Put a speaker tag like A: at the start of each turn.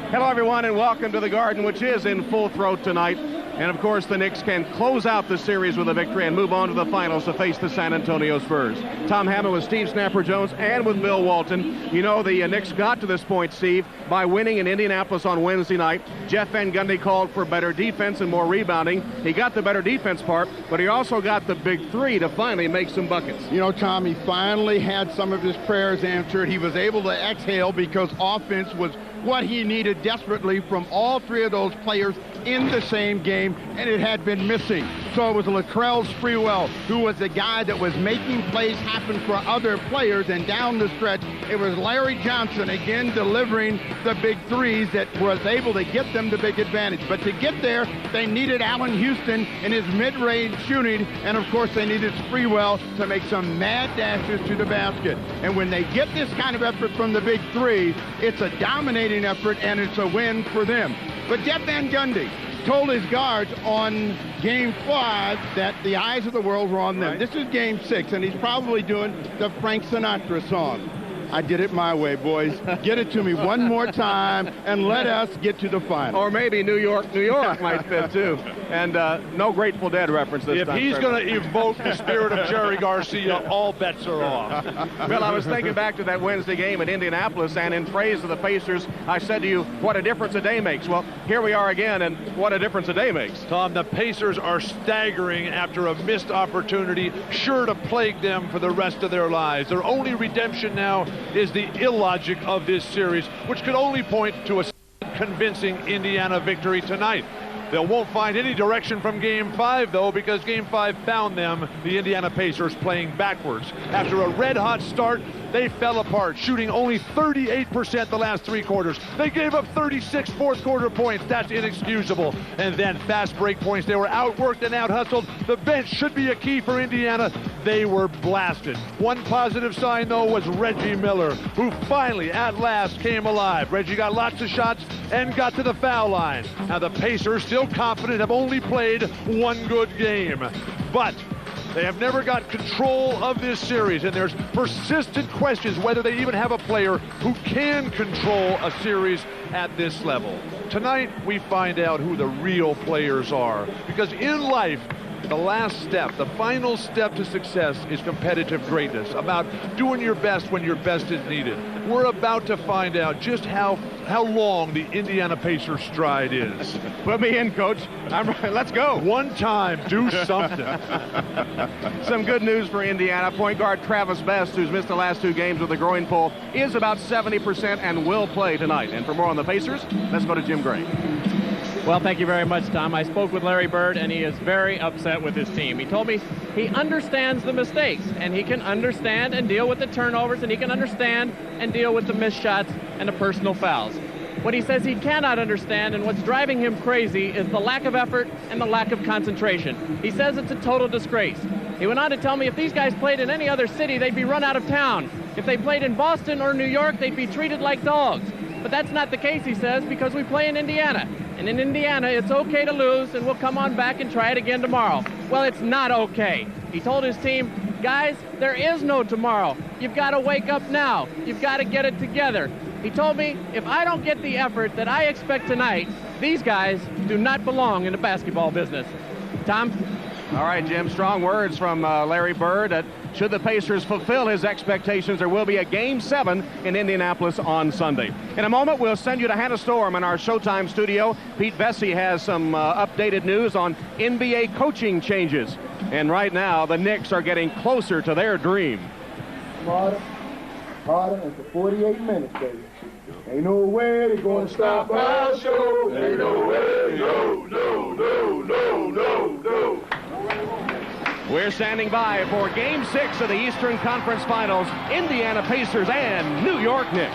A: Hello, everyone, and welcome to the Garden, which is in full throat tonight. And, of course, the Knicks can close out the series with a victory and move on to the finals to face the San Antonio Spurs. Tom Hammond with Steve Snapper Jones and with Bill Walton. You know, the Knicks got to this point, Steve, by winning in Indianapolis on Wednesday night. Jeff Van Gundy called for better defense and more rebounding. He got the better defense part, but he also got the big three to finally make some buckets.
B: You know, Tom, he finally had some of his prayers answered. He was able to exhale because offense was what he needed desperately from all three of those players in the same game, and it had been missing. So it was Latrell Sprewell who was the guy that was making plays happen for other players, and down the stretch, it was Larry Johnson again delivering the big threes that was able to get them the big advantage. But to get there, they needed Allen Houston in his mid-range shooting, and of course they needed Sprewell to make some mad dashes to the basket. And when they get this kind of effort from the big three, it's a dominating effort, and it's a win for them. But Jeff Van Gundy told his guards on Game 5 that the eyes of the world were on them. Right. This is Game 6, and he's probably doing the Frank Sinatra song. I did it my way, boys. Get it to me one more time, and let us get to the final.
A: Or maybe New York, New York might fit, too. And no Grateful Dead reference this time.
C: If he's going to evoke the spirit of Jerry Garcia, all bets are off.
A: Well, I was thinking back to that Wednesday game in Indianapolis, and in praise of the Pacers, I said to you, what a difference a day makes. Well, here we are again, and what a difference a day makes.
C: Tom, the Pacers are staggering after a missed opportunity, sure to plague them for the rest of their lives. Their only redemption now is the illogic of this series, which could only point to a convincing Indiana victory tonight. They won't find any direction from Game 5, though, because Game 5 found them, the Indiana Pacers, playing backwards. After a red-hot start, they fell apart, shooting only 38% the last three quarters. They gave up 36 fourth-quarter points. That's inexcusable. And then fast break points. They were outworked and out-hustled. The bench should be a key for Indiana. They were blasted. One positive sign, though, was Reggie Miller, who finally, at last, came alive. Reggie got lots of shots and got to the foul line. Now, the Pacers, still confident, have only played one good game. But they have never got control of this series, and there's persistent questions whether they even have a player who can control a series at this level. Tonight, we find out who the real players are, because in life, the last step, the final step to success is competitive greatness, about doing your best when your best is needed. We're about to find out just how long the Indiana Pacers stride is.
A: Put me in, Coach. Let's go.
C: One time, do something.
A: Some good news for Indiana. Point guard Travis Best, who's missed the last two games with a groin pull, is about 70% and will play tonight. And for more on the Pacers, let's go to Jim Gray.
D: Well, thank you very much, Tom. I spoke with Larry Bird, and he is very upset with his team. He told me he understands the mistakes, and he can understand and deal with the turnovers, and he can understand and deal with the missed shots and the personal fouls. What he says he cannot understand and what's driving him crazy is the lack of effort and the lack of concentration. He says it's a total disgrace. He went on to tell me if these guys played in any other city, they'd be run out of town. If they played in Boston or New York, they'd be treated like dogs. But that's not the case, he says, because we play in Indiana. And in Indiana, it's okay to lose, and we'll come on back and try it again tomorrow. Well, it's not okay. He told his team, guys, there is no tomorrow. You've got to wake up now. You've got to get it together. He told me, if I don't get the effort that I expect tonight, these guys do not belong in the basketball business. Tom?
A: All right, Jim, strong words from Larry Bird. Should the Pacers fulfill his expectations, there will be a Game 7 in Indianapolis on Sunday. In a moment, we'll send you to Hannah Storm in our Showtime studio. Pete Vesey has some updated news on NBA coaching changes. And right now, the Knicks are getting closer to their dream.
E: Harder, and for 48 minutes, baby. Ain't no way they're going to stop our show. Ain't no way, no.
A: We're standing by for Game 6 of the Eastern Conference Finals, Indiana Pacers and New York Knicks.